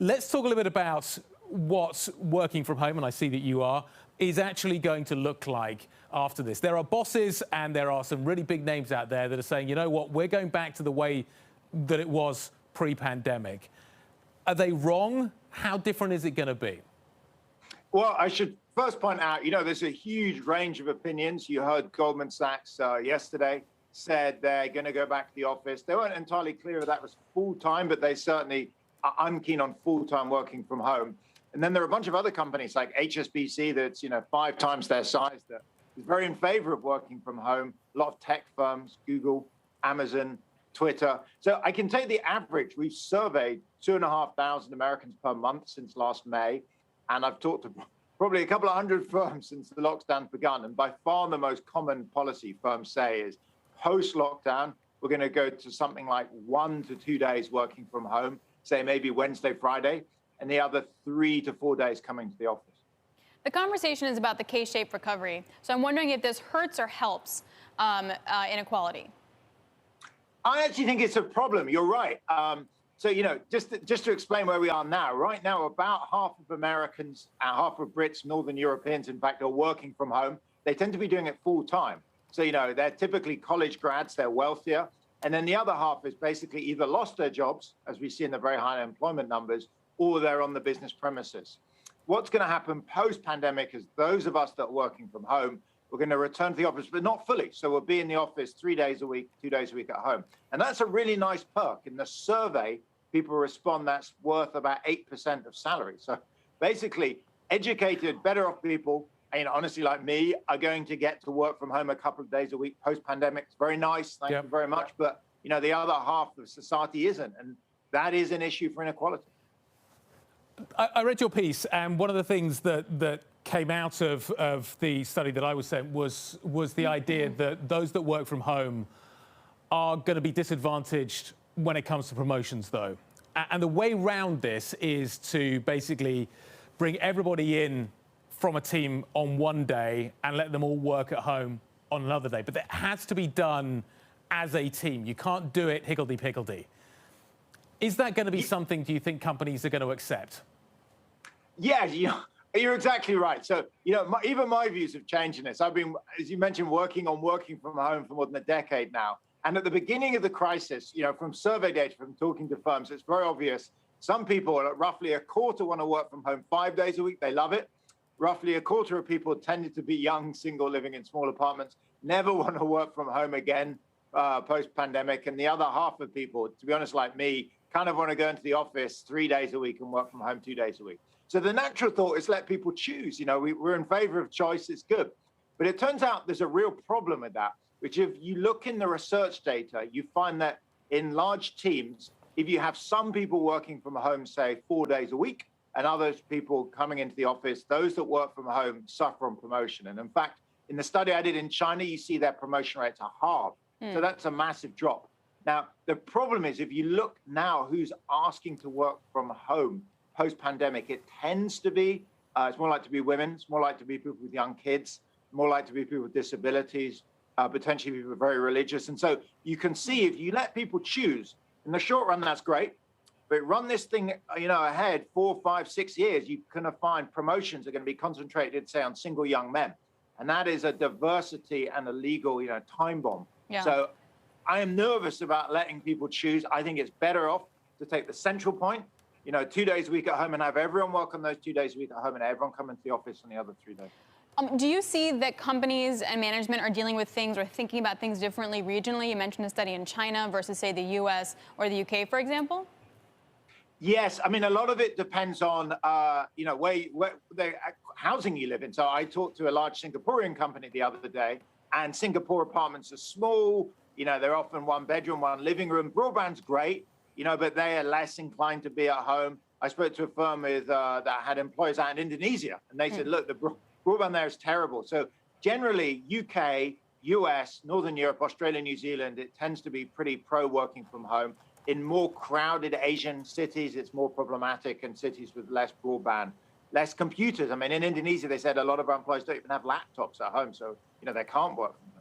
Let's talk a little bit about what working from home, and I see that you are, is actually going to look like after this. There are bosses and there are some really big names out there that are saying, you know what, we're going back to the way that it was pre-pandemic. Are they wrong? How different is it going to be? Well, I should first point out, there's a huge range of opinions. You heard Goldman Sachs yesterday said they're going to go back to the office. They weren't entirely clear if that was full-time, but they certainly are unkeen on full-time working from home. And then there are a bunch of other companies like HSBC that's, 5 times their size that is very in favor of working from home. A lot of tech firms, Google, Amazon, Twitter. So I can take the average. We've surveyed 2,500 Americans per month since last May. And I've talked to probably a couple of hundred firms since the lockdown begun. And by far the most common policy firms say is post-lockdown, we're going to go to something like 1 to 2 days working from home, say maybe Wednesday, Friday, and the other 3 to 4 days coming to the office. The conversation is about the K-shaped recovery. So I'm wondering if this hurts or helps inequality. I actually think it's a problem. You're right. So, just to explain where we are now, right now, about half of Americans, half of Brits, Northern Europeans, in fact, are working from home. They tend to be doing it full time. So, they're typically college grads, they're wealthier. And then the other half is basically either lost their jobs, as we see in the very high unemployment numbers, or they're on the business premises. What's going to happen post-pandemic is those of us that are working from home, we're going to return to the office, but not fully. So we'll be in the office 3 days a week, 2 days a week at home. And that's a really nice perk. In the survey, people respond that's worth about 8% of salary. So basically, educated, better off people, honestly, like me, are going to get to work from home a couple of days a week post-pandemic. It's very nice. Thank you very much. But, the other half of society isn't. And that is an issue for inequality. I read your piece, and one of the things that came out of the study that I was sent was the idea that those that work from home are going to be disadvantaged when it comes to promotions, though. And the way round this is to basically bring everybody in from a team on one day and let them all work at home on another day. But that has to be done as a team. You can't do it higgledy-piggledy. Is that going to be something, do you think, companies are going to accept? Yeah, you're exactly right. So, even my views have changed in this. I've been, as you mentioned, working from home for more than a decade now. And at the beginning of the crisis, from survey data, from talking to firms, it's very obvious. Some people, roughly a quarter, want to work from home 5 days a week. They love it. Roughly a quarter of people tended to be young, single, living in small apartments, never want to work from home again post-pandemic. And the other half of people, to be honest, like me, kind of want to go into the office 3 days a week and work from home 2 days a week. So the natural thought is let people choose. We're in favor of choice. It's good. But it turns out there's a real problem with that, which if you look in the research data, you find that in large teams, if you have some people working from home, say 4 days a week, and other people coming into the office, those that work from home suffer on promotion. And in fact, in the study I did in China, you see their promotion rates are halved. So that's a massive drop. Now, the problem is if you look now who's asking to work from home post-pandemic, it tends to be, it's more likely to be women, it's more likely to be people with young kids, more likely to be people with disabilities, potentially people very religious. And so you can see if you let people choose, in the short run, that's great. But run this thing, ahead 4, 5, 6 years, you're going to find promotions are going to be concentrated, say, on single young men. And that is a diversity and a legal, time bomb. Yeah. So I am nervous about letting people choose. I think it's better off to take the central point, 2 days a week at home and have everyone work on those 2 days a week at home and everyone come into the office on the other 3 days. Do you see that companies and management are dealing with things or thinking about things differently regionally? You mentioned a study in China versus, say, the U.S. or the UK, for example. Yes, a lot of it depends on, where the housing you live in. So I talked to a large Singaporean company the other day, and Singapore apartments are small. They're often 1 bedroom, 1 living room. Broadband's great, but they are less inclined to be at home. I spoke to a firm that had employees out in Indonesia, and they said, look, the broadband there is terrible. So generally, UK, US, Northern Europe, Australia, New Zealand, it tends to be pretty pro working from home. In more crowded Asian cities, it's more problematic, and cities with less broadband, less computers. In Indonesia, they said a lot of our employees don't even have laptops at home, so they can't work from home.